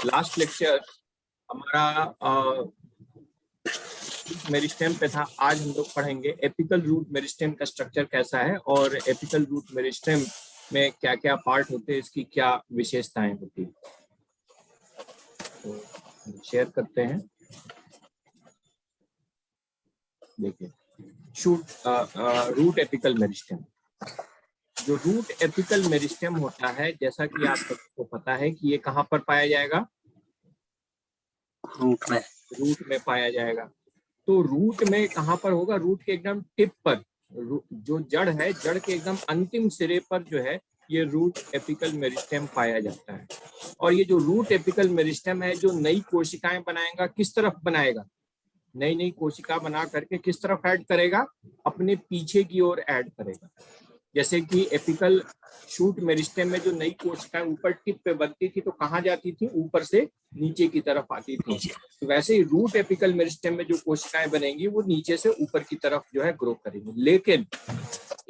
Last lecture हमारा meristem पे था। आज हम लोग पढ़ेंगे एपिकल रूट मेरिस्टेम का स्ट्रक्चर कैसा है और एपिकल रूट मेरिस्टेम में क्या क्या पार्ट होते हैं, इसकी क्या विशेषताएं होती है। तो शेयर करते हैं। देखिए, रूट एपिकल मेरिस्टेम। जो रूट एपिकल मेरिस्टेम होता है, जैसा कि आप सबको पता है कि ये कहाँ पर पाया जाएगा? रूट में पाया जाएगा। तो रूट में कहाँ पर होगा? रूट के एकदम टिप पर, जो जड़ है, जड़ के एकदम अंतिम सिरे पर जो है ये रूट एपिकल मेरिस्टेम पाया जाता है। और ये जो रूट एपिकल मेरिस्टेम है, जो नई कोशिकाएं बनाएगा, किस तरफ बनाएगा? नई नई कोशिका बना करके किस तरफ ऐड करेगा? अपने पीछे की ओर ऐड करेगा। जैसे कि एपिकल शूट मेरिस्टेम में जो नई कोशिकाएं ऊपर टिप पे बनती थी तो कहाँ जाती थी? ऊपर से नीचे की तरफ आती थी। तो वैसे ही रूट एपिकल मेरिस्टेम में जो कोशिकाएं बनेंगी वो नीचे से ऊपर की तरफ जो है ग्रो करेंगी। लेकिन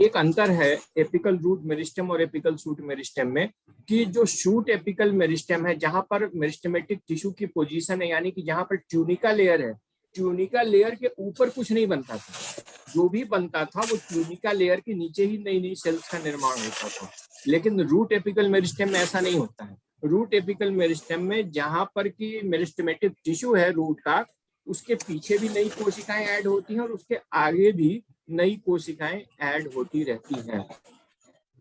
एक अंतर है एपिकल रूट मेरिस्टेम और एपिकल शूट मेरिस्टेम में, कि जो शूट एपिकल मेरिस्टेम है, जहां पर मेरिस्टेमेटिक टिश्यू की पोजीशन है, यानी कि जहां पर ट्यूनिका लेयर है, ट्यूनिका लेयर के ऊपर कुछ नहीं बनता था। जो भी बनता था वो ट्यूनिका लेयर के नीचे ही नई नई सेल्स का निर्माण होता था। लेकिन रूट एपिकल मेरिस्टेम में ऐसा नहीं होता है। रूट एपिकल मेरिस्टेम में जहां पर की मेरिस्टेमेटिक टिश्यू है रूट का, उसके पीछे भी नई कोशिकाएं ऐड होती हैं और उसके आगे भी नई कोशिकाएं ऐड होती रहती हैं।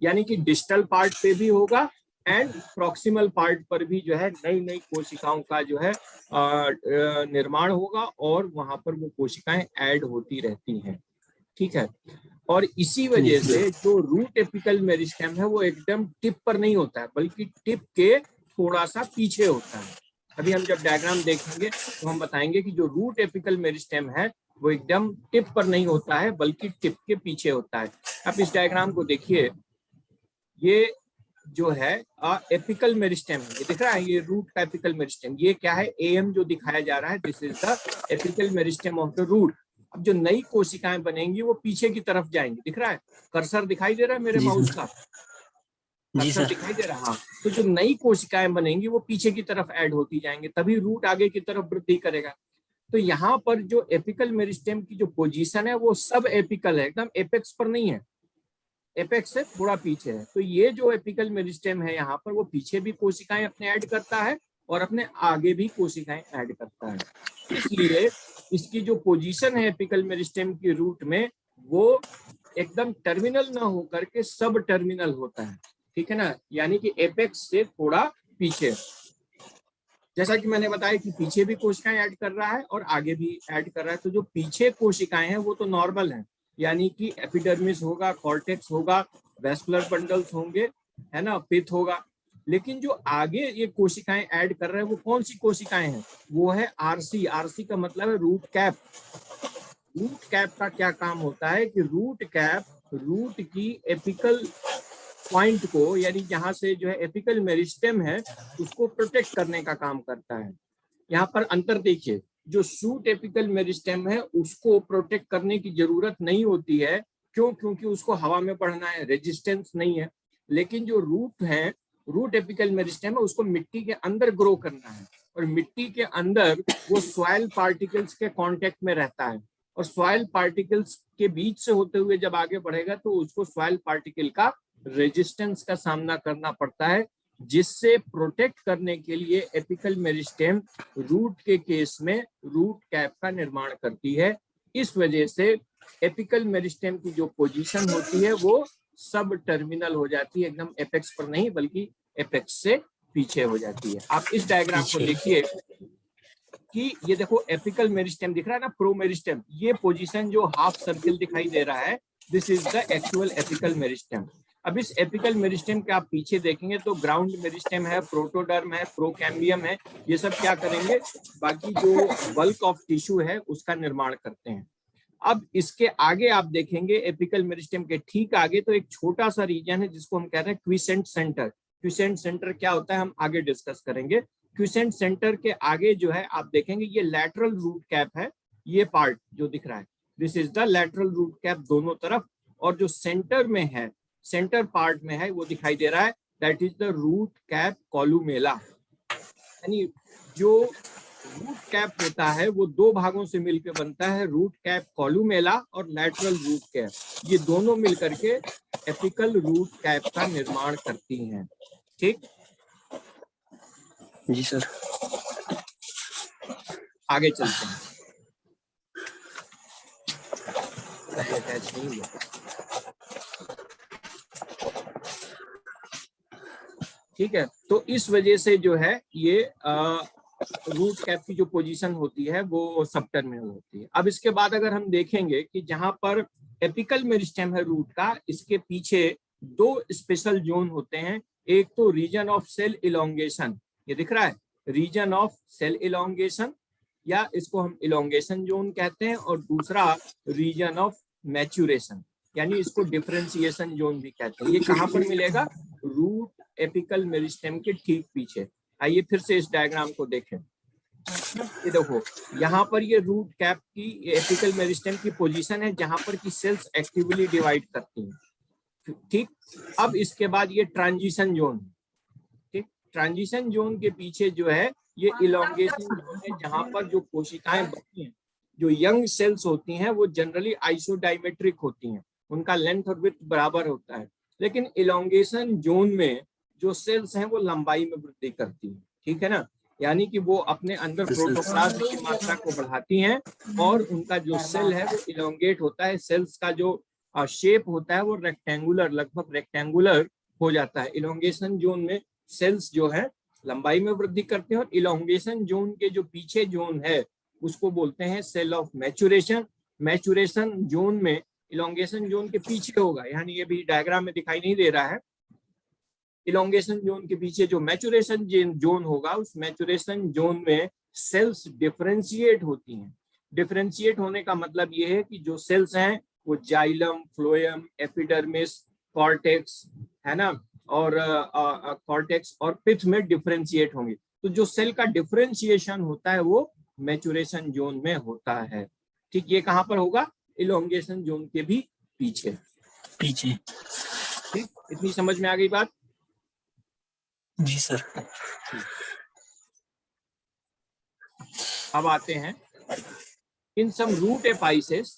यानी कि डिस्टल पार्ट पे भी होगा एंड प्रॉक्सिमल पार्ट पर भी जो है नई नई कोशिकाओं का जो है निर्माण होगा और वहां पर वो कोशिकाएं ऐड होती रहती हैं। ठीक है। और इसी वजह से जो रूट एपिकल मेरिस्टेम है वो एकदम टिप पर नहीं होता है, बल्कि टिप के थोड़ा सा पीछे होता है। अभी हम जब डायग्राम देखेंगे तो हम बताएंगे कि जो रूट एपिकल मेरिस्टेम है वो एकदम टिप पर नहीं होता है, बल्कि टिप के पीछे होता है। आप इस डायग्राम को देखिए, ये जो है एपिकल मेरिस्टेम है, ये दिख रहा है, ये रूट का एपिकल मेरिस्टेम। ये क्या है? एएम जो दिखाया जा रहा है, this is the apical meristem of the root. अब जो नई कोशिकाएं बनेंगी वो पीछे की तरफ जाएंगी। दिख रहा है? कर्सर दिखाई दे रहा है मेरे माउस का? कर्सर दिखाई दे रहा है। तो जो नई कोशिकाएं बनेंगी वो पीछे की तरफ ऐड होती जाएंगी, तभी रूट आगे की तरफ वृद्धि करेगा। तो यहाँ पर जो एपिकल मेरिस्टेम की जो पोजीशन है वो सब एपिकल है, एकदम एपेक्स पर नहीं है, एपेक्स से थोड़ा पीछे है। तो ये जो एपिकल मेरिस्टेम है यहाँ पर, वो पीछे भी कोशिकाएं अपने ऐड करता है और अपने आगे भी कोशिकाएं ऐड करता है। इसलिए इसकी जो पोजीशन है एपिकल मेरिस्टेम की रूट में, वो एकदम टर्मिनल ना होकर के सब टर्मिनल होता है। ठीक है ना? यानी कि एपेक्स से थोड़ा पीछे। जैसा कि मैंने बताया कि पीछे भी कोशिकाएं ऐड कर रहा है और आगे भी ऐड कर रहा है। तो जो पीछे कोशिकाएं हैं वो तो नॉर्मल है, यानी कि एपिडर्मिस होगा, कॉर्टेक्स होगा, वेस्कुलर बंडल्स होंगे, है ना, पिथ होगा। लेकिन जो आगे ये कोशिकाएं ऐड कर रहे हैं वो कौन सी कोशिकाएं हैं? वो है आरसी। आरसी का मतलब है रूट कैप। रूट कैप का क्या काम होता है कि रूट कैप रूट की एपिकल पॉइंट को, यानी जहां से जो है एपिकल मेरिस्टेम है, उसको प्रोटेक्ट करने का काम करता है। यहाँ पर अंतर देखिए, जो शूट एपिकल मेरिस्टेम है उसको प्रोटेक्ट करने की जरूरत नहीं होती है। क्यों? क्योंकि उसको हवा में बढ़ना है, रेजिस्टेंस नहीं है। लेकिन जो रूट है, रूट एपिकल मेरिस्टेम है, उसको मिट्टी के अंदर ग्रो करना है और मिट्टी के अंदर वो सॉइल पार्टिकल्स के कांटेक्ट में रहता है और सॉइल पार्टिकल्स के बीच से होते हुए जब आगे बढ़ेगा तो उसको सॉइल पार्टिकल का रेजिस्टेंस का सामना करना पड़ता है, जिससे प्रोटेक्ट करने के लिए एपिकल मेरिस्टेम रूट के केस में रूट कैप का निर्माण करती है। इस वजह से एपिकल मेरिस्टेम की जो पोजीशन होती है वो सब टर्मिनल हो जाती है, एकदम एपेक्स पर नहीं बल्कि एपेक्स से पीछे हो जाती है। आप इस डायग्राम को देखिए कि ये देखो एपिकल मेरिस्टेम दिख रहा है ना, प्रो मेरिस्टेम, ये पोजीशन जो हाफ सर्किल दिखाई दे रहा है, this is the actual apical meristem. अब इस एपिकल मेरिस्टेम के आप पीछे देखेंगे तो ग्राउंड मेरिस्टेम है, प्रोटोडर्म है, प्रोकैम्बियम है, ये सब क्या करेंगे? बाकी जो बल्क ऑफ टिश्यू है उसका निर्माण करते हैं। अब इसके आगे आप देखेंगे एपिकल मेरिस्टेम के ठीक आगे तो एक छोटा सा रीजन है जिसको हम कह रहे हैं क्विसेंट सेंटर। क्विसेंट सेंटर क्या होता है हम आगे डिस्कस करेंगे। क्विसेंट सेंटर के आगे जो है आप देखेंगे ये लैटरल रूट कैप है, ये पार्ट जो दिख रहा है, this is the lateral root cap दोनों तरफ। और जो सेंटर में है, सेंटर पार्ट में है, वो दिखाई दे रहा है, that is the root cap columella. यानी जो रूट कैप होता है वो दो भागों से मिलकर बनता है, रूट कैप कॉलुमेला और लैटरल रूट कैप। ये दोनों मिलकर के एपिकल रूट कैप का निर्माण करती हैं। ठीक, जी सर। आगे चलते हैं। अटैच नहीं हुआ, ठीक है। तो इस वजह से जो है ये रूट कैप की जो पोजीशन होती है वो सब टर्मिनल होती है। अब इसके बाद अगर हम देखेंगे कि जहां पर एपिकल मेरिस्टेम है रूट का, इसके पीछे दो स्पेशल जोन होते हैं। एक तो रीजन ऑफ सेल इलोंगेशन, ये दिख रहा है, रीजन ऑफ सेल इलोंगेशन, या इसको हम इलोंगेशन जोन कहते हैं, और दूसरा रीजन ऑफ मैच्यूरेशन, यानी इसको डिफरेंशिएशन जोन भी कहते हैं। ये कहाँ पर मिलेगा? रूट एपिकल मेरिस्टेम के ठीक पीछे। आइए फिर से इस डायग्राम को देखें। ये देखो, यहाँ पर ये रूट कैप की एपिकल मेरिस्टेम की पोजीशन है जहां पर की सेल्स एक्टिवली डिवाइड करती हैं। ठीक, अब इसके बाद ये ट्रांजिशन जोन, ठीक, ट्रांजिशन जोन के पीछे जो है ये इलोंगेशन जोन है, जहां पर जो कोशिकाएं बनती हैं, जो यंग सेल्स होती हैं, वो जनरली आइसोडायमेट्रिक होती हैं, उनका लेंथ और विड्थ बराबर होता है। लेकिन इलोंगेशन जोन में जो सेल्स हैं वो लंबाई में वृद्धि करती हैं, ठीक है ना, यानी कि वो अपने अंदर प्रोटोप्लाज्म की मात्रा को बढ़ाती हैं और उनका जो सेल है वो इलोंगेट होता है। सेल्स का जो शेप होता है वो रेक्टेंगुलर, लगभग रेक्टेंगुलर हो जाता है। इलोंगेशन जोन में सेल्स जो है लंबाई में वृद्धि करते हैं, और इलोंगेशन जोन के जो पीछे जोन है उसको बोलते हैं cell of maturation. Maturation zone में इलोंगेशन जोन के पीछे होगा, यानी ये भी डायग्राम में दिखाई नहीं दे रहा है। इलोंगेशन जोन के पीछे जो मैच्यूरेशन जोन होगा, उस मैच्यूरेशन जोन में सेल्स डिफरेंशिएट होती हैं। डिफरेंशिएट होने का मतलब ये है कि जो सेल्स हैं वो जाइलम, फ्लोएम, एपिडर्मिस, कॉर्टेक्स, है ना, और कॉर्टेक्स और पिथ में डिफरेंशिएट होंगे। तो जो सेल का डिफरेंशिएशन होता है वो मैच्यूरेशन जोन में होता है। ठीक, ये कहां पर होगा? इलोंगेशन जोन के भी पीछे। ठीक, इतनी समझ में आ गई बात? जी सर। अब आते हैं, इन सम root एपाइसेस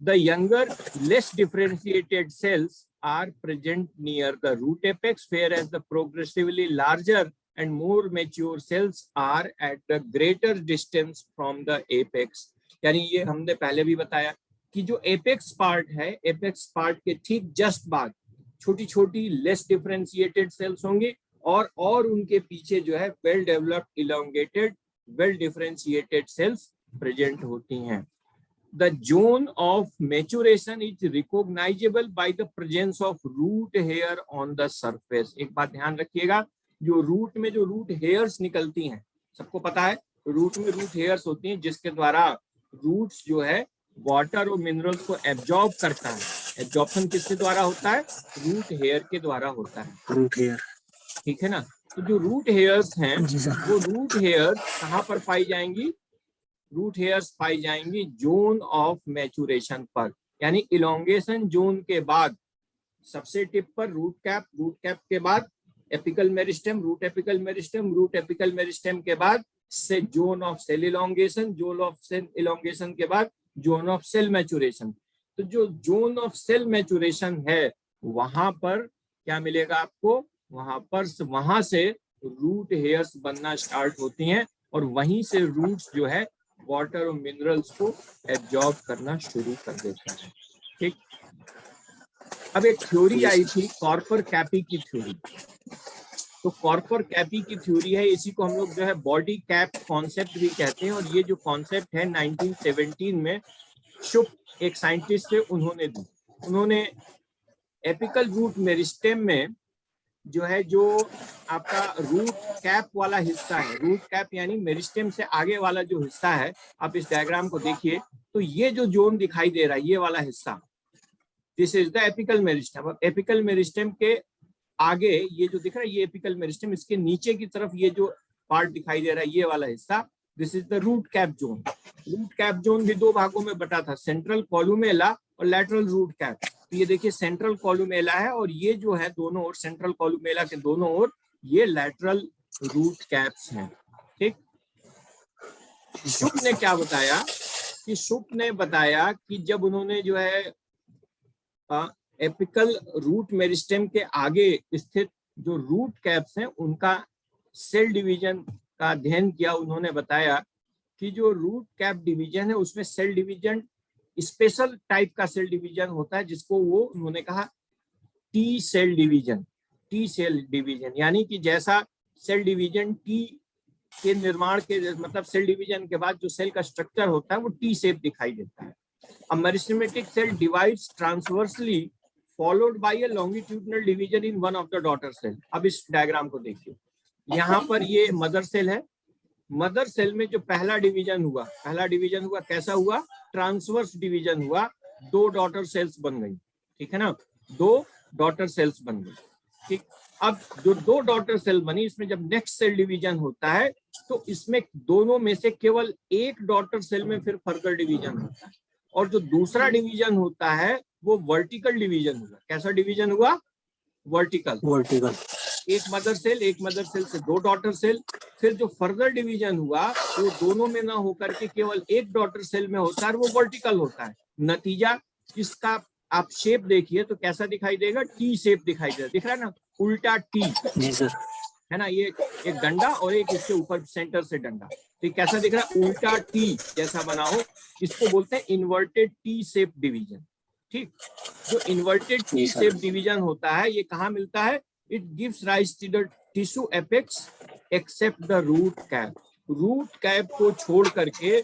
the younger less differentiated cells are present near the root apex, whereas the progressively larger and more mature cells are at the greater distance from the apex। यानी ये हमने पहले भी बताया कि जो एपेक्स पार्ट है, एपेक्स पार्ट के ठीक जस्ट बाद छोटी छोटी लेस डिफरेंशिएटेड सेल्स होंगे, और उनके पीछे जो है well developed elongated well differentiated cells present होती हैं। The zone of maturation is recognizable by the presence of root hair on the surface। एक बात ध्यान रखिएगा, जो रूट में जो रूट हेयर्स निकलती हैं, सबको पता है रूट में रूट हेयर्स होती हैं, जिसके द्वारा रूट्स जो है वाटर और मिनरल्स को एब्जॉर्ब करता है। एब्जॉर्प्शन किसके द्वारा होता है? रूट हेयर के द्वारा होता है, रूट हेयर, ठीक है ना। तो जो रूट हेयर्स हैं वो रूट हेयर्स कहाँ पर पाई जाएंगी? रूट हेयर्स पाई जाएंगी जोन ऑफ मैच्यूरेशन पर, यानी इलोंगेशन जोन के बाद सबसे टिप पर रूट कैप, रूट कैप के बाद apical meristem, root apical meristem, root apical meristem के बाद से zone of cell elongation, zone of cell elongation के बाद जोन ऑफ सेल मैच्यूरेशन। तो जो जोन ऑफ सेल मैच्यूरेशन है वहां पर क्या मिलेगा आपको? वहां से रूट हेयर्स बनना स्टार्ट होती हैं, और वहीं से रूट्स जो है वाटर और मिनरल्स को एब्जॉर्ब करना शुरू कर देता है। ठीक, अब एक थ्योरी आई थी कॉर्पर कैपी की थ्योरी। तो कॉर्पर कैपी की थ्योरी है, इसी को हम लोग जो है बॉडी कैप कॉन्सेप्ट भी कहते हैं। और ये जो कॉन्सेप्ट है 1917 में शुप, एक साइंटिस्ट थे, उन्होंने दी। उन्होंने एपिकल रूट मेरिस्टेम में जो है, जो आपका रूट कैप वाला हिस्सा है, रूट कैप यानी मेरिस्टेम से आगे वाला जो हिस्सा है, आप इस डायग्राम को देखिए तो ये जो जोन दिखाई दे रहा है, ये वाला हिस्सा, this is the apical meristem. अब एपिकल मेरिस्टेम के आगे ये जो दिख रहा है ये एपिकल मेरिस्टेम, इसके नीचे की तरफ ये जो पार्ट दिखाई दे रहा है ये वाला हिस्सा, this is the root cap zone. Root cap zone भी दो भागों में बटा था, सेंट्रल कॉलुमेला और लैटरल रूट कैप। तो ये देखिए सेंट्रल कॉलुमेला है, और ये जो है दोनों ओर, सेंट्रल कॉलुमेला के दोनों ओर ये लैटरल रूट कैप्स हैं। ठीक, शुभ ने क्या बताया कि शुभ ने बताया कि जब उन्होंने जो है एपिकल रूट मेरिस्टेम के आगे स्थित जो रूट कैप्स हैं उनका सेल डिवीजन का अध्ययन किया, उन्होंने बताया कि जो रूट कैप डिवीजन है उसमें सेल डिवीजन स्पेशल टाइप का सेल डिवीजन होता है, जिसको वो उन्होंने कहा T cell division. T cell division यानी कि जैसा सेल डिवीजन टी के निर्माण के मतलब सेल डिवीजन के बाद जो सेल का स्ट्रक्चर होता है वो टी शेप दिखाई देता है। A meristematic cell divides transversely followed by a longitudinal division in one of the daughter cell। अब इस डायग्राम को देखिए, यहाँ पर ये मदर सेल है। मदर सेल में जो पहला डिवीजन हुआ कैसा हुआ? ट्रांसवर्स डिवीजन हुआ, 2 डॉटर सेल्स बन गई। ठीक है ना, 2 डॉटर सेल्स बन गई। ठीक, अब जो 2 डॉटर सेल बनी, इसमें जब नेक्स्ट सेल डिवीजन होता है तो इसमें दोनों में से केवल एक डॉटर सेल में फिर फर्दर डिवीजन होता है, और जो दूसरा डिवीजन होता है वो वर्टिकल डिवीजन हुआ। कैसा डिवीजन हुआ? वर्टिकल। एक मदर सेल से 2 डॉटर सेल। फिर जो फर्दर डिवीजन हुआ वो दोनों में ना होकर के केवल एक डॉटर सेल में होता है, वो वर्टिकल होता है। नतीजा इसका आप शेप देखिए तो कैसा दिखाई देगा? टी शेप दिखाई देगा, दिख रहा है ना, उल्टा टी। जी सर। है ना, ये एक डंडा और एक इसके ऊपर सेंटर से डंडा। तो कैसा दिख रहा है? उल्टा टी जैसा बना हो, इसको बोलते हैं इन्वर्टेड टी शेप डिवीजन। ठीक, जो इन्वर्टेड टी शेप डिवीजन होता है ये कहाँ मिलता है? It gives rise to the tissue apex except the root cap. Root cap को छोड़ करके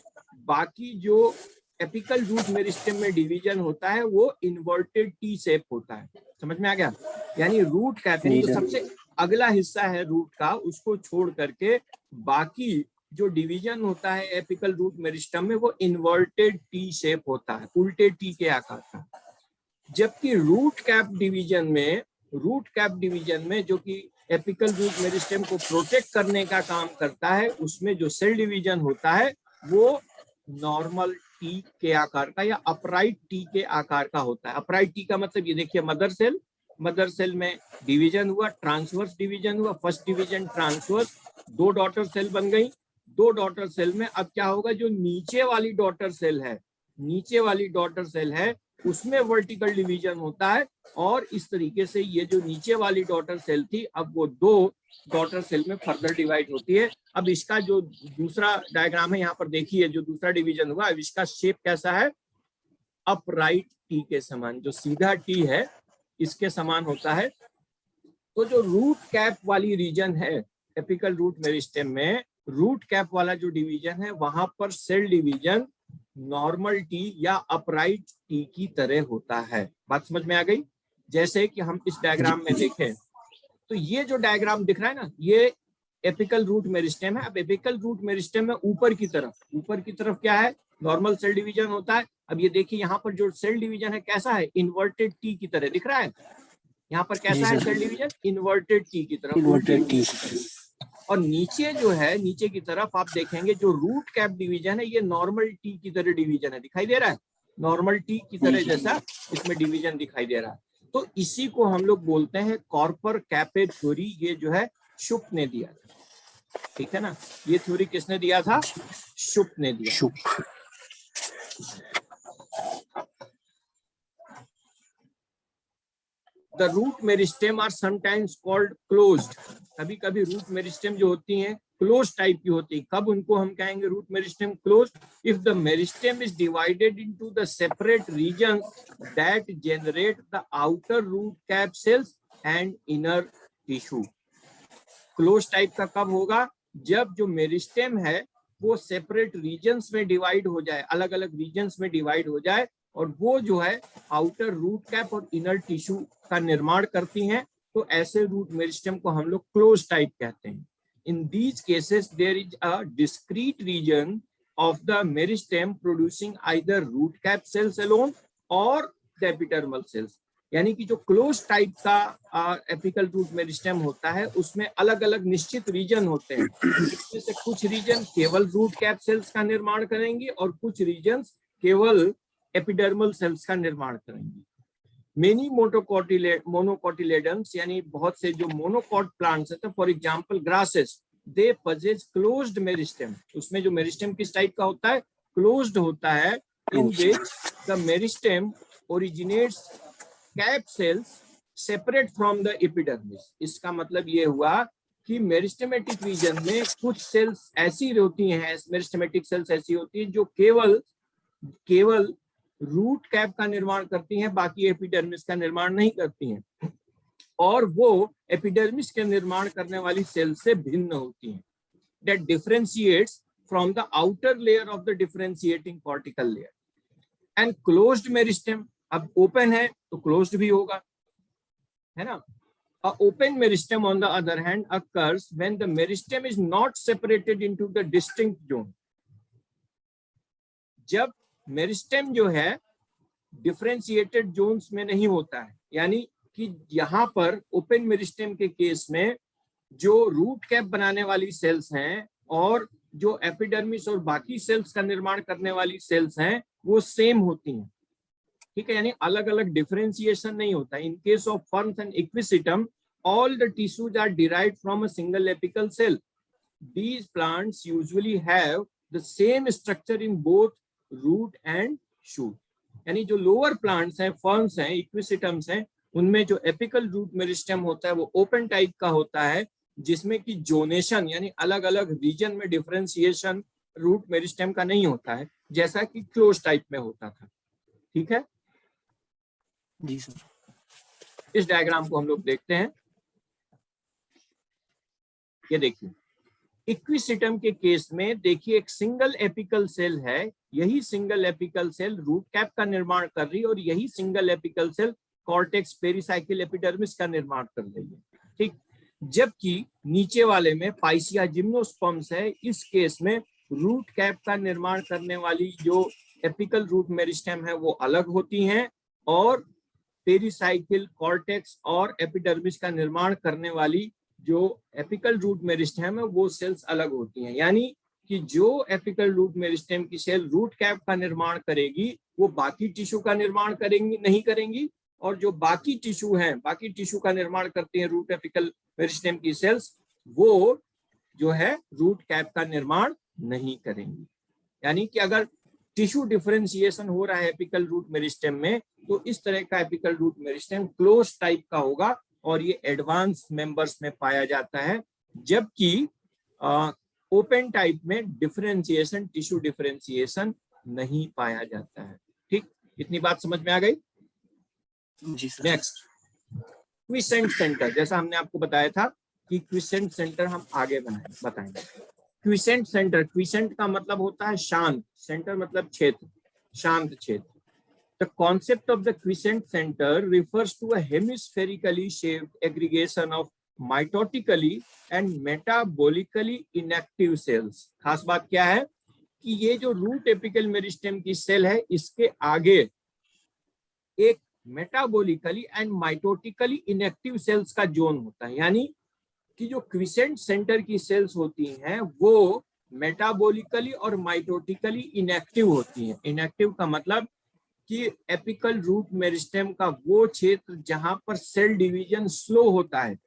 बाकी जो एपिकल रूट मेरिस्टेम में डिवीजन होता है वो इन्वर्टेड टी शेप होता है। समझ में आ गया? यानी रूट कैप यानी जो सबसे अगला हिस्सा है रूट का, उसको छोड़ करके बाकी जो डिवीजन होता है एपिकल रूट मेरिस्टेम में वो इन्वर्टेड टी शेप होता है, उल्टे टी के आकार का। जबकि रूट कैप डिवीजन में जो कि एपिकल रूट मेरिस्टेम को प्रोटेक्ट करने का काम करता है, उसमें जो सेल डिवीजन होता है वो नॉर्मल टी के आकार का या अपराइट टी के आकार का होता है। अपराइट टी का मतलब ये देखिए, मदर सेल में डिवीजन हुआ, ट्रांसवर्स डिवीजन हुआ, first division transverse, 2 daughter cell बन गई। 2 डॉटर सेल में अब क्या होगा? जो नीचे वाली डॉटर सेल है उसमें वर्टिकल डिवीजन होता है, और इस तरीके से ये जो नीचे वाली डॉटर सेल थी अब वो 2 डॉटर सेल में फर्दर डिवाइड होती है। अब इसका जो दूसरा डायग्राम है यहाँ पर देखिए, जो दूसरा डिवीजन हुआ, अब इसका शेप कैसा है? अपराइट टी के समान, जो सीधा टी है इसके समान होता है। तो जो रूट कैप वाली रीजन है एपिकल रूट मेरिस्टेम में, रूट कैप वाला जो डिवीजन है वहां पर सेल डिवीजन नॉर्मल टी या अपराइट टी की तरह होता है। बात समझ में आ गई? जैसे कि हम इस डायग्राम में देखें तो ये जो डायग्राम दिख रहा है ना, ये एपिकल रूट मेरिस्टेम है। अब एपिकल रूट मेरिस्टेम में ऊपर की तरफ क्या है? नॉर्मल सेल डिवीजन होता है। अब ये देखिए यहाँ पर जो सेल डिवीजन है कैसा है? इन्वर्टेड टी की तरह दिख रहा है। यहाँ पर कैसा है सेल डिवीजन? इन्वर्टेड टी की तरफ। और नीचे जो है, नीचे की तरफ आप देखेंगे जो रूट कैप डिवीजन है ये नॉर्मल टी की तरह डिवीजन है, दिखाई दे रहा है? नॉर्मल टी की तरह जैसा इसमें डिवीजन दिखाई दे रहा है। तो इसी को हम लोग बोलते हैं कॉर्पर कैपे थ्योरी। ये जो है शुभ ने दिया था। ठीक है ना, ये थ्योरी किसने दिया था? शुभ ने दिया। The root meristem are sometimes called closed। कभी कभी रूट मेरिस्टेम जो होती हैं क्लोज टाइप की होती है। कब उनको हम कहेंगे root meristem close? If the meristem is divided into the separate regions that generate the outer root cap cells and inner tissue. Close type का कब होगा? जब जो मेरिस्टेम है वो सेपरेट रीजन्स में डिवाइड हो जाए, अलग अलग रीजन्स में डिवाइड हो जाए, और वो जो है आउटर रूट कैप और इनर टिश्यू का निर्माण करती हैं। तो ऐसे रूट मेरिस्टेम को हम लोग क्लोज टाइप कहते हैं। In these cases there is a discrete region of the meristem producing either root cap cells alone और द एपिडर्मल सेल्स। यानी कि जो क्लोज टाइप का एपिकल रूट मेरिस्टेम होता है उसमें अलग अलग निश्चित रीजन होते हैं, जिसमें से कुछ रीजन केवल रूट कैप सेल्स का निर्माण करेंगे और कुछ रीजन केवल एपिडर्मल सेल्स का निर्माण करेंगे। मेनी मोनोकोटिलेडन्स यानी बहुत से जो मोनोकॉट प्लांट्स हैं, for example grasses, they possess closed meristem, उसमें जो मेरिस्टेम किस टाइप का होता है, क्लोज्ड होता है, in which the meristem originates cap cells separate from the epidermis. इसका मतलब ये हुआ कि मेरिस्टेमेटिक रीजन में कुछ सेल्स ऐसी होती हैं, मेरिस्टेमेटिक सेल्स ऐसी होती हैं जो केवल रूट कैप का निर्माण करती हैं, बाकी एपिडर्मिस का निर्माण नहीं करती हैं, और वो एपिडर्मिस के निर्माण करने वाली सेल से भिन्न होती हैं। That differentiates from the outer layer of the differentiating cortical layer. And closed meristem, अब ओपन है तो क्लोज्ड भी होगा, है ना। A open meristem on the other hand occurs when the meristem is not separated into the distinct zone. जब meristem जो है डिफरेंशिएटेड जोन्स में नहीं होता है, यानी कि यहाँ पर ओपन मेरिस्टेम के केस में जो रूट कैप बनाने वाली सेल्स हैं और जो एपिडर्मिस और बाकी सेल्स का निर्माण करने वाली सेल्स हैं वो सेम होती हैं, ठीक है, यानी अलग अलग डिफरेंशिएशन नहीं होता। In case of ferns and equisetum all the tissues are derived from a single apical cell. These plants usually have the same structure in both root and shoot. यानी जो लोअर प्लांट्स हैं, ferns हैं, इक्विसिटम्स हैं, उनमें जो apical root meristem होता है वो ओपन टाइप का होता है, जिसमें कि जोनेशन यानी अलग अलग रीजन में डिफरेंशिएशन रूट मेरिस्टेम का नहीं होता है, जैसा कि क्लोज टाइप में होता था। ठीक है जी सर। इस डायग्राम को हम लोग देखते हैं। ये देखिए, इक्विसिटम के केस में देखिए एक सिंगल एपिकल सेल है, यही single apical cell root cap का निर्माण कर रही है और यही single apical cell cortex pericycle epidermis का निर्माण कर रही है, ठीक। जबकि नीचे वाले में पाइसिया जिम्नोस्पर्म्स है, इस केस में रूट कैप का निर्माण करने वाली जो एपिकल रूट मेरिस्टेम है वो अलग होती हैं और पेरिसाइकिल, कॉर्टेक्स और एपिडर्मिस का निर्माण करने वाली जो एपिकल रूट मेरिस्टेम है वो सेल्स अलग होती हैं। यानी कि जो एपिकल रूट मेरिस्टेम की सेल रूट कैप का निर्माण करेगी वो बाकी टिश्यू का निर्माण करेंगी नहीं करेंगी, और जो बाकी टिश्यू हैं, बाकी टिश्यू का निर्माण करती हैं रूट एपिकल मेरिस्टेम की सेल्स, वो जो है रूट कैप का निर्माण नहीं करेंगी। यानी कि अगर टिश्यू डिफरेंशिएशन हो रहा है एपिकल रूट मेरिस्टेम में, तो इस तरह का apical root meristem close type का होगा और ये एडवांस मेंबर्स में पाया जाता है, जबकि ओपन टाइप में डिफरेंशिएशन, टिश्यू डिफरेंशिएशन नहीं पाया जाता है। ठीक, इतनी बात समझ में आ गई। जी सर। नेक्स्ट, क्विसेंट सेंटर, जैसा हमने आपको बताया था कि क्विसेंट सेंटर हम आगे बताएंगे। क्विसेंट सेंटर, क्विसेंट का मतलब होता है शांत, सेंटर मतलब क्षेत्र, शांत क्षेत्र। The concept of the quiescent center refers to a hemispherically shaped aggregation of mitotically and metabolically inactive cells. खास बात क्या है कि ये जो रूट एपिकल मेरिस्टेम की सेल है, इसके आगे एक metabolically and mitotically inactive cells का जोन होता है। यानी कि जो क्विसेंट सेंटर की सेल्स होती हैं वो मेटाबोलिकली और माइटोटिकली इनएक्टिव होती हैं। इनएक्टिव का मतलब कि एपिकल रूट मेरिस्टेम का वो क्षेत्र जहां पर सेल डिवीजन स्लो होता है।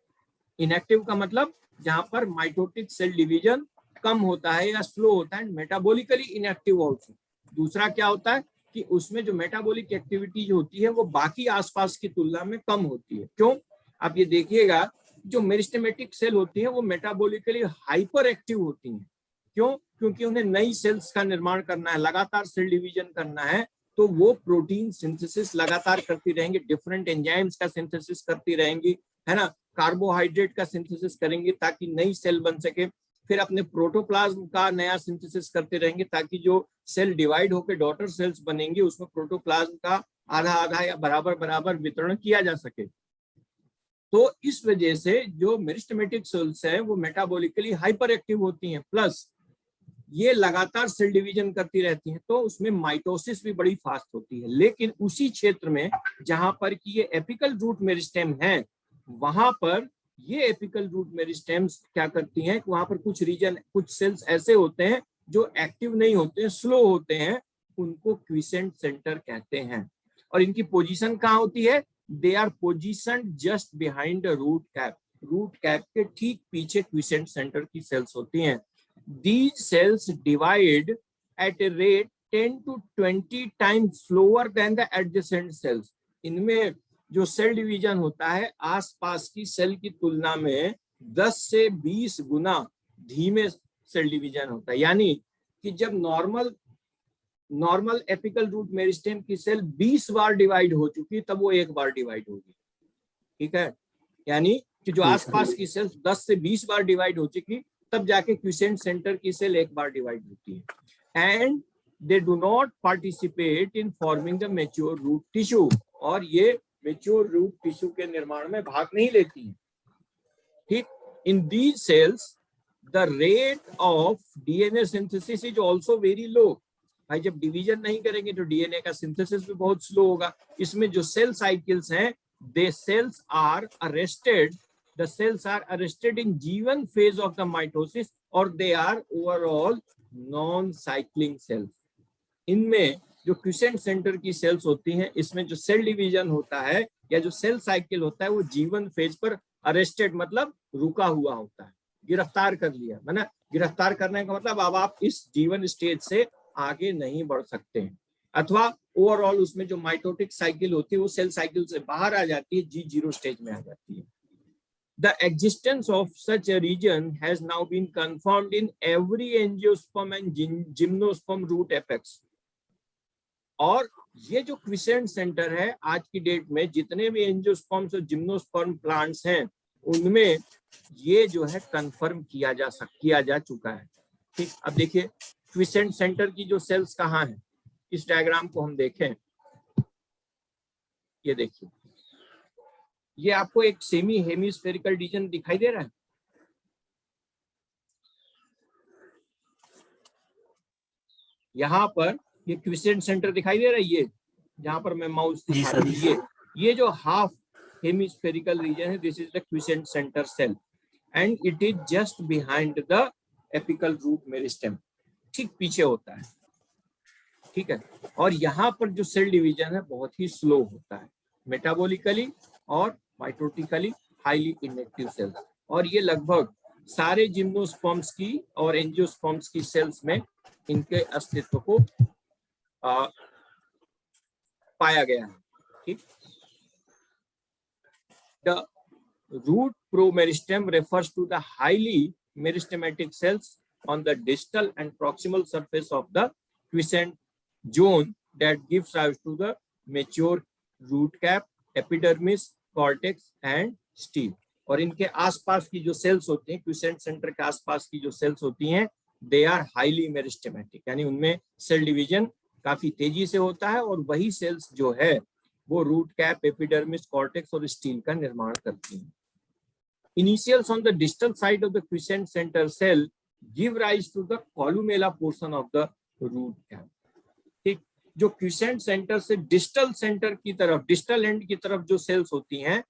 इनएक्टिव का मतलब जहां पर माइटोटिक सेल डिवीजन कम होता है या स्लो होता है। Metabolically inactive also. दूसरा क्या होता है कि उसमें जो मेटाबॉलिक एक्टिविटी जो होती है वो बाकी आसपास की तुलना में कम होती है। क्यों? आप ये देखिएगा, जो मेरिस्टेमेटिक सेल होती है वो मेटाबॉलिकली हाइपर एक्टिव होती हैं। क्यों? क्योंकि उन्हें नई सेल्स का निर्माण करना है, लगातार सेल डिवीजन करना है, तो वो प्रोटीन सिंथेसिस लगातार करती रहेंगी, डिफरेंट एंजाइम्स का सिंथेसिस करती रहेंगी, है ना, कार्बोहाइड्रेट का सिंथेसिस करेंगी ताकि नई सेल बन सके, फिर अपने प्रोटोप्लाज्म का नया सिंथेसिस करते रहेंगे ताकि जो सेल डिवाइड होकर डॉटर सेल्स बनेंगी उसमें प्रोटोप्लाज्म का आधा आधा या बराबर बराबर वितरण किया जा सके। तो इस वजह से जो मेरिस्टेमेटिक सेल्स है वो मेटाबॉलिकली हाइपर एक्टिव होती हैं, प्लस ये लगातार सेल डिवीजन करती रहती हैं, तो उसमें माइटोसिस भी बड़ी फास्ट होती है। लेकिन उसी क्षेत्र में जहां पर कि ये एपिकल रूट मेरिस्टेम है, वहां पर ये एपिकल रूट मेरिस्टेम्स क्या करती हैं, वहां पर कुछ रीजन, कुछ सेल्स ऐसे होते हैं जो एक्टिव नहीं होते हैं, स्लो होते हैं, उनको क्विसेंट सेंटर कहते हैं। और इनकी पोजीशन कहाँ होती है? They are positioned just behind the root cap. Root cap के ठीक पीछे क्विसेंट सेंटर की सेल्स होती हैं। These cells divide at a rate 10 to 20 times slower than the adjacent cells. इनमें जो सेल डिवीजन होता है आसपास की सेल की तुलना में 10 से 20 गुना धीमे सेल डिवीजन होता है। यानी कि जब नॉर्मल एपिकल रूट मेरिस्टेम की सेल 20 बार डिवाइड हो चुकी तब वो एक बार डिवाइड होगी। ठीक है, यानी कि जो आसपास की सेल 10 से 20 बार डिवाइड हो चुकी तब जाके क्विसेंट सेंटर की सेल एक बार डिवाइड होती है। And they do not participate in forming the mature root tissue, और ये मैच्योर रूट टिश्यू के निर्माण में भाग नहीं लेती है। ठीक, in these cells the rate of DNA synthesis is also very low. भाई जब डिवीजन नहीं करेंगे तो डीएनए का सिंथेसिस भी बहुत स्लो होगा। इसमें जो सेल साइकिल्स हैं, they cells are arrested, the cells are arrested in G1 phase of the mitosis or they are overall non-cycling cells. इनमें जो क्विसेंट सेंटर की सेल्स होती हैं, इसमें जो सेल डिवीजन होता है या जो सेल साइकिल होता है वो G1 फेज पर अरेस्टेड मतलब रुका हुआ होता है, गिरफ्तार कर लिया। माना गिरफ्तार करने का मतलब अब आप इस G1 स्टेज से आगे नहीं बढ़ सकते हैं, अथवा ओवरऑल उसमें जो माइटोटिक साइकिल होती है वो सेल साइकिल से बाहर आ जाती है, G0 स्टेज में आ जाती है। The existence of such a region has now been confirmed in every angiosperm and gymnosperm root apex. और ये जो क्विसेंट सेंटर है आज की डेट में जितने भी एंजियोस्पर्म्स और जिम्नोस्पर्म प्लांट्स हैं उनमें ये जो है कंफर्म किया जा चुका है। ठीक, अब देखिए क्विसेंट सेंटर की जो सेल्स कहाँ हैं, इस डायग्राम को हम देखें, ये देखिए, ये आपको एक सेमी हेमिस्फेरिकल रीजन दिखाई दे रहा है। यहाँ पर ये क्विसेंट सेंटर दिखाई दे रहा है, ये जहाँ पर मैं माउस दिखा रहा हूँ, ये जो हाफ हेमिस्फेरिकल रीजन है, this is the quiescent centre cell and it is just behind the apical root meristem, ठीक पीछे होता है। ठीक है, और यहाँ पर जो सेल डिवीजन है बहुत ही स्लो होता है, मेटाबॉलिकली और माइटोटिकली हाईली इनएक्टिव सेल्स, और ये लगभग सारे जिम्नोस्पर्म्स की और एंजियोस्पर्म्स की सेल्स में इनके अस्तित्व को पाया गया है। ठीक, the root promeristem refers to the highly meristematic cells on the distal and proximal surface of the quiescent zone that gives rise to the mature root cap, epidermis, cortex and stem. और इनके आसपास की जो cells होती हैं, quiescent centre के आसपास की जो सेल्स होती हैं, दे आर हाईली मेरिस्टेमेटिक, यानी उनमें सेल डिवीजन काफी तेजी से होता है और वही सेल्स जो है वो रूट कैप, एपिडर्मिस, कॉर्टेक्स और स्टील का निर्माण करती हैं। Initials on the distal side of the quiescent center cell give rise to the columella portion of the root cap. ठीक, जो क्विसेंट सेंटर से डिस्टल सेंटर की तरफ, डिस्टल एंड की तरफ जो सेल्स होती हैं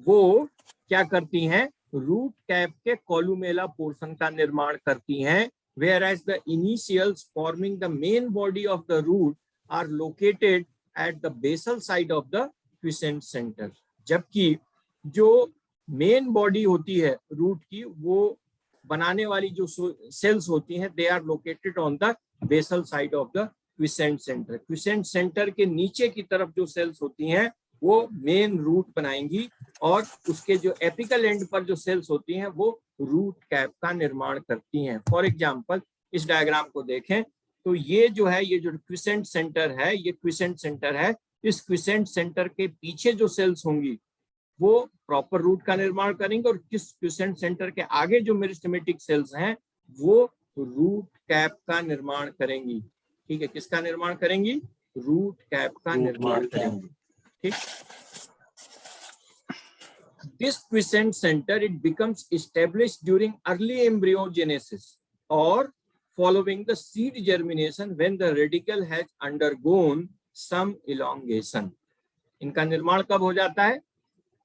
वो क्या करती हैं, रूट कैप के कॉलुमेला पोर्शन का निर्माण करती हैं, whereas the initials forming the main body of the root are located at the basal side of the quiescent center. जबकि जो मेन बॉडी होती है रूट की, वो बनाने वाली जो सेल्स होती हैं, they are located on the basal side of the quiescent centre. Quiescent centre के नीचे की तरफ जो सेल्स होती हैं वो मेन रूट बनाएंगी और उसके जो एपिकल एंड पर जो सेल्स होती हैं वो रूट कैप का निर्माण करती हैं। फॉर एग्जांपल इस डायग्राम को देखें तो ये जो है, ये जो क्विसेंट सेंटर है, ये क्विसेंट सेंटर है। इस क्विसेंट सेंटर के पीछे जो सेल्स होंगी वो प्रॉपर रूट का निर्माण करेंगे और किस क्विसेंट सेंटर के आगे जो मेरिस्टेमेटिक सेल्स हैं वो रूट कैप का निर्माण करेंगी। ठीक है, किसका निर्माण करेंगी, रूट कैप का निर्माण करेंगी। ठीक, this quiescent centre it becomes established during early embryogenesis और following the seed germination when the radicle has undergone some elongation. इनका निर्माण कब हो जाता है,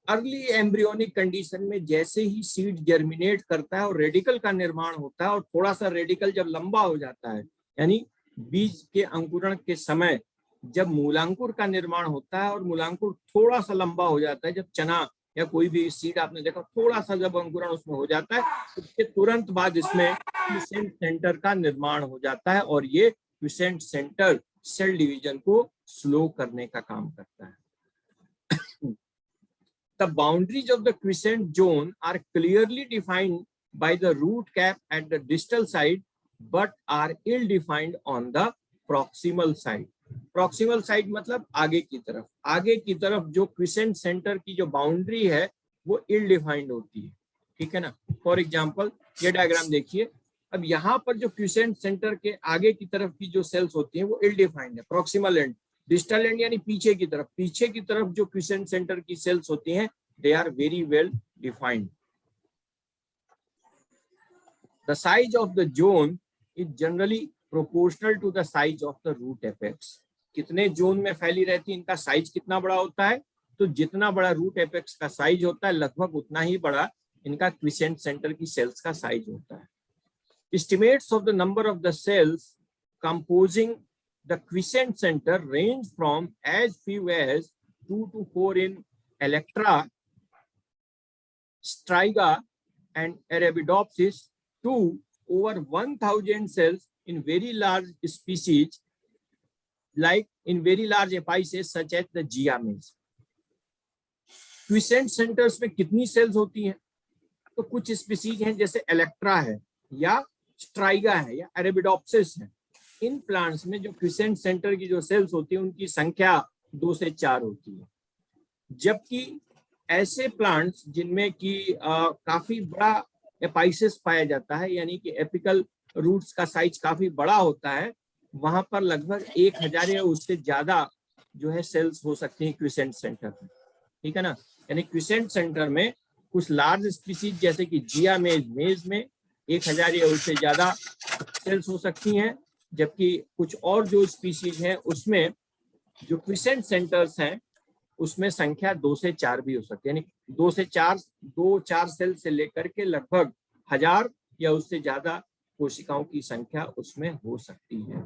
अर्ली एम्ब्रियोनिक कंडीशन में, जैसे ही सीड जर्मिनेट करता है और रेडिकल का निर्माण होता है और थोड़ा सा रेडिकल जब लंबा हो जाता है, यानी बीज के अंकुरण के समय जब मूलांकुर का निर्माण होता है और मूलांकुर थोड़ा सा लंबा हो जाता है, जब चना या कोई भी सीड आपने देखा थोड़ा सा जब अंकुरण उसमें हो जाता है, उसके तुरंत बाद इसमें क्विसेंट सेंटर का निर्माण हो जाता है और ये क्विसेंट सेंटर सेल डिवीजन को स्लो करने का काम करता है। The boundaries of the quiescent zone are clearly defined by the root cap at the distal side, but are ill-defined on the proximal side. Proximal side मतलब आगे की तरफ जो क्विसेंट सेंटर की जो बाउंड्री है वो इल डिफाइंड होती है, ठीक है ना। फॉर एग्जांपल ये डायग्राम देखिए, अब यहाँ पर जो क्विसेंट सेंटर के आगे की तरफ की जो सेल्स होती हैं वो इल डिफाइंड है, प्रॉक्सिमल एंड। डिस्टल एंड यानी पीछे की तरफ जो क्विसेंट सेंटर की सेल्स होती हैं, they are very well defined. The size of the zone is generally proportional to the size of the root apex. कितने जोन में फैली रहती है, इनका साइज कितना बड़ा होता है, तो जितना बड़ा रूट एपेक्स का साइज होता है लगभग उतना ही बड़ा इनका क्विसेंट सेंटर की सेल्स का साइज होता है। Estimates of the number of the cells composing the quiescent center range from as few as 2 to 4 in Electra, Striga and Arabidopsis to over 1000 cells in very large species like in very large apices such as the Giamese. Quiescent centres में कितनी sales होती हैं, तो कुछ species हैं जैसे Electra है या स्ट्राइगा है या अरेबिडोप्सिस है। इन प्लांट्स में जो क्विसेंट सेंटर की जो सेल्स होती है उनकी संख्या 2 से 4 होती है, जबकि ऐसे प्लांट्स जिनमें कि काफी बड़ा एपाइसिस पाया जाता है, यानी कि एपिकल रूट्स का साइज काफी बड़ा होता है, वहां पर लगभग 1000 या उससे ज्यादा जो है सेल्स हो सकती हैं क्विसेंट सेंटर में, ठीक है ना। यानी क्विसेंट सेंटर में कुछ लार्ज स्पीसीज जैसे कि जिया मेज में 1000 या उससे ज्यादा सेल्स हो सकती हैं, जबकि कुछ और जो स्पीसीज हैं उसमें जो क्विसेंट सेंटर्स हैं उसमें संख्या 2 से 4 भी हो सकती है, यानी 2 से 4 सेल से लेकर के लगभग 1000 या उससे ज्यादा कोशिकाओं की संख्या उसमें हो सकती है,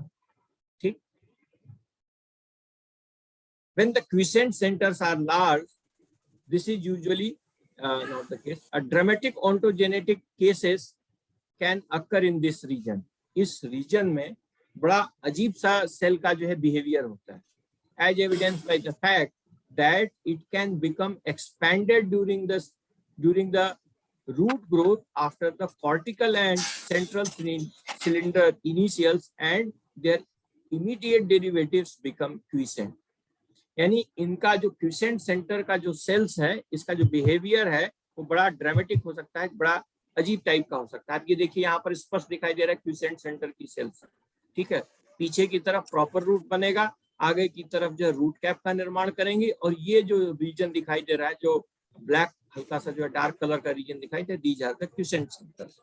ठीक। When the quiescent centers are large, this is usually not the case. A dramatic ontogenetic cases can occur in this region. इस रीजन में बड़ा अजीब सा सेल का जो है बिहेवियर होता है, as evidenced by the fact that it can become expanded during the root growth after the cortical and central cylinder initials and their immediate derivatives become quiescent. यानी इनका जो क्विसेंट सेंटर का जो सेल्स है, इसका जो बिहेवियर है वो बड़ा ड्रामेटिक हो सकता है, बड़ा अजीब टाइप का हो सकता है। आप ये देखिए यहाँ पर स्पष्ट दिखाई दे रहा है क्विसेंट सेंटर की सेल्स, ठीक है। पीछे की तरफ प्रॉपर रूट बनेगा, आगे की तरफ जो रूट कैप का निर्माण करेंगे, और ये जो रीजन दिखाई दे रहा है, जो ब्लैक हल्का सा जो डार्क कलर का रीजन दिखाई दे, these are the quiescent centres.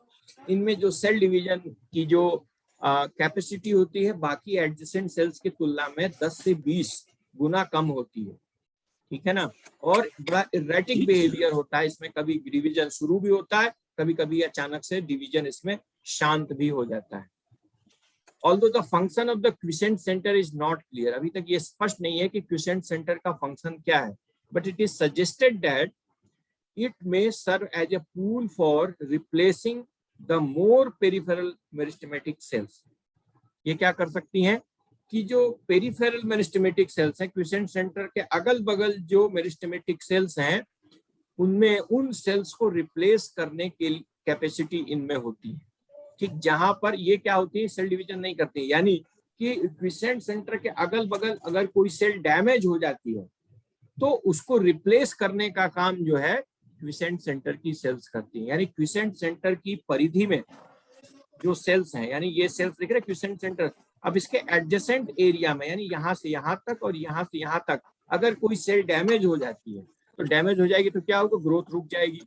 इनमें जो सेल डिवीजन की जो कैपेसिटी होती है बाकी एडजेसेंट सेल्स की तुलना में 10 से 20 गुना कम होती है, ठीक है ना। और बड़ा इरेटिक बिहेवियर होता है इसमें, कभी डिवीजन शुरू भी होता है, कभी कभी अचानक से डिवीजन इसमें शांत भी हो जाता है। Although the function of the quiescent center is not clear, अभी तक ये स्पष्ट नहीं है कि क्विसेंट सेंटर का फंक्शन क्या है, but it is suggested that it may serve as a pool for replacing the more peripheral meristematic cells. ये क्या कर सकती हैं कि जो पेरिफेरल मेरिस्टेमेटिक सेल्स हैं, क्विसेंट सेंटर के अगल बगल जो मेरिस्टेमेटिक सेल्स हैं, उनमें उन सेल्स को रिप्लेस करने के लिए कैपेसिटी इनमें होती है, ठीक। जहां पर ये क्या होती है, सेल डिवीजन नहीं करती, यानी कि क्विसेंट सेंटर के अगल बगल अगर कोई सेल डैमेज हो जाती है तो उसको रिप्लेस करने का काम जो है क्विसेंट सेंटर की सेल्स करती है। यानी क्विसेंट सेंटर की परिधि में जो सेल्स हैं, यानी ये सेल्स दिख रहे हैं क्विसेंट सेंटर, अब इसके एडजेसेंट एरिया में, यानी यहाँ से यहाँ तक और यहाँ से यहाँ तक अगर कोई सेल डैमेज हो जाती है, तो डैमेज हो जाएगी तो क्या होगा, ग्रोथ रुक जाएगी।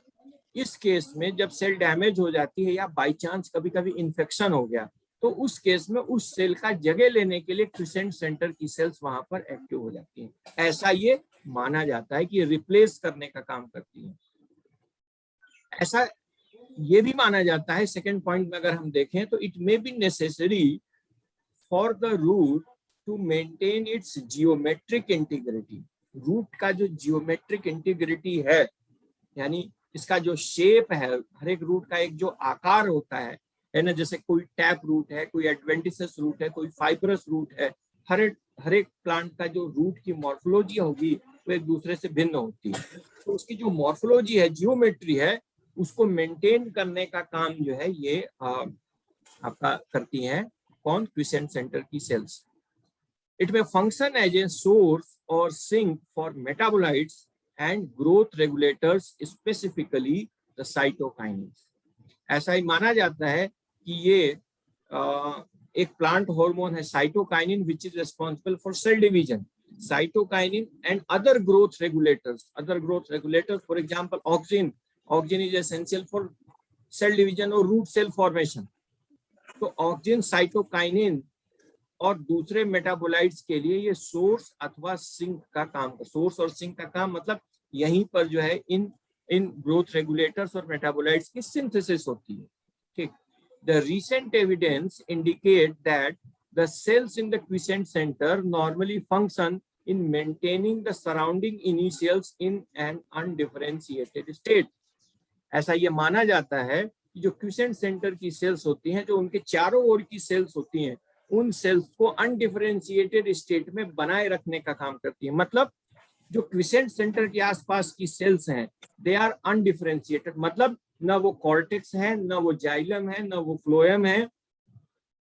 इस केस में जब सेल डैमेज हो जाती है या बाई चांस कभी कभी इन्फेक्शन हो गया, तो उस केस में उस सेल का जगह लेने के लिए क्विसेंट सेंटर की सेल्स वहां पर एक्टिव हो जाती हैं। ऐसा ये माना जाता है कि रिप्लेस करने का काम करती है। ऐसा ये भी माना जाता है, सेकेंड पॉइंट में अगर हम देखें तो it may be necessary for the root to maintain its geometric integrity. Root का जो जियोमेट्रिक इंटीग्रिटी है, यानी इसका जो शेप है, हर एक रूट का एक जो आकार होता है ना, जैसे कोई टैप रूट है, कोई एडवेंटिसस रूट है, कोई फाइब्रस रूट है, हर एक प्लांट का जो रूट की मॉर्फोलॉजी होगी वो एक दूसरे से भिन्न होती है। तो उसकी जो मॉर्फोलॉजी है, जियोमेट्री है, उसको मेंटेन करने का काम जो है ये आपका करती हैं कौन? क्विसेंट सेंटर की cells. It may function as a source और sink for metabolites and growth regulators, specifically the cytokinins. ऐसा ही माना जाता है कि ये एक प्लांट हार्मोन है cytokinin, which is responsible for cell division. Cytokinin and other growth regulators, for example auxin is essential for cell division और root cell formation। तो ऑक्सिन, साइटोकाइनिन और दूसरे मेटाबोलाइट्स के लिए ये सोर्स अथवा सिंक का काम, सोर्स और सिंक का काम मतलब यहीं पर जो है इन ग्रोथ रेगुलेटर्स और मेटाबोलाइट्स की सिंथेसिस होती है। ठीक। The recent evidence indicate that the cells in the quiescent centre normally function in maintaining the surrounding initials in an undifferentiated state। ऐसा ये माना जाता है कि जो क्विसेंट सेंटर की सेल्स होती हैं, जो उनके चारों ओर की सेल्स होती हैं, उन सेल्स को अनडिफरेंशिएटेड स्टेट में बनाए रखने का काम करती है। मतलब जो क्विसेंट सेंटर के आसपास की सेल्स हैं, दे आर अनडिफरेंशिएटेड, मतलब न वो कॉर्टेक्स है, न वो जाइलम है, न वो फ्लोएम है,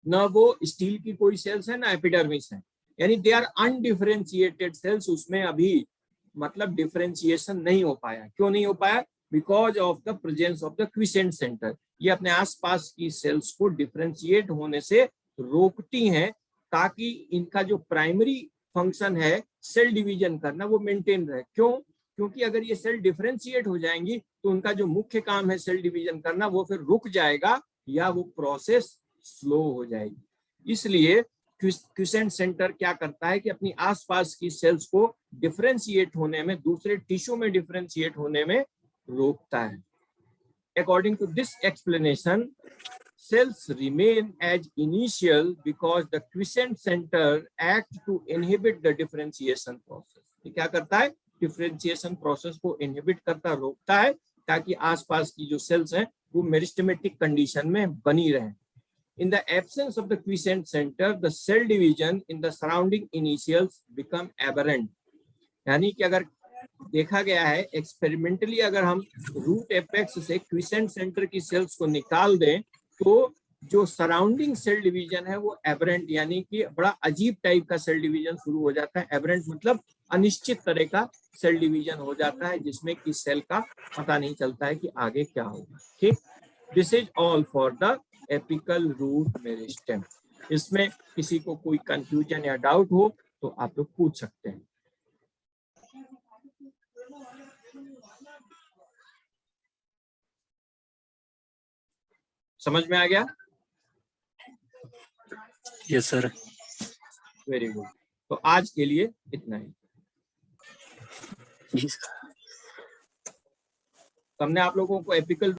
न वो स्टील की कोई सेल्स है, न एपिडर्मिस है, यानी दे आर अनडिफरेंशिएटेड सेल्स। उसमें अभी मतलब डिफरेंशिएशन नहीं हो पाया। क्यों नहीं हो पाया? Because of the presence of the quiescent centre. ये अपने आसपास की सेल्स को डिफरेंशिएट होने से रोकती हैं, ताकि इनका जो प्राइमरी फंक्शन है सेल डिवीजन करना, वो मेंटेन रहे। क्यों? क्योंकि अगर ये सेल डिफरेंशिएट हो जाएंगी तो उनका जो मुख्य काम है सेल डिवीजन करना, वो फिर रुक जाएगा या वो प्रोसेस स्लो हो जाएगी। इसलिए क्विसेंट सेंटर क्या करता है कि अपनी आसपास की सेल्स को डिफरेंशिएट होने में, दूसरे टिश्यू में डिफरेंशिएट होने में रोकता है। According to this explanation, cells remain as initial because the quiescent center acts to inhibit the differentiation process। ये क्या करता है? डिफरेंशिएशन प्रोसेस को इनहिबिट करता, रोकता है, ताकि आसपास की जो सेल्स हैं वो मेरिस्टेमेटिक कंडीशन में बनी रहें। In the absence of the quiescent center, the cell division in the surrounding initials become aberrant। यानी कि अगर देखा गया है एक्सपेरिमेंटली, अगर हम रूट एपेक्स से क्विसेंट सेंटर की सेल्स को निकाल दें तो जो सराउंडिंग सेल डिवीजन है वो एबरेंट, यानी कि बड़ा अजीब टाइप का सेल डिवीजन शुरू हो जाता है। एबरेंट मतलब अनिश्चित तरह का सेल डिवीजन हो जाता है, जिसमें कि सेल का पता नहीं चलता है कि आगे क्या होगा। ठीक। This is all for the apical root meristem. इसमें किसी को कोई कंफ्यूजन या डाउट हो तो आप लोग पूछ सकते हैं। समझ में आ गया? Yes sir. Very good. तो आज के लिए इतना ही। जी सर। हमने आप लोगों को एपिकल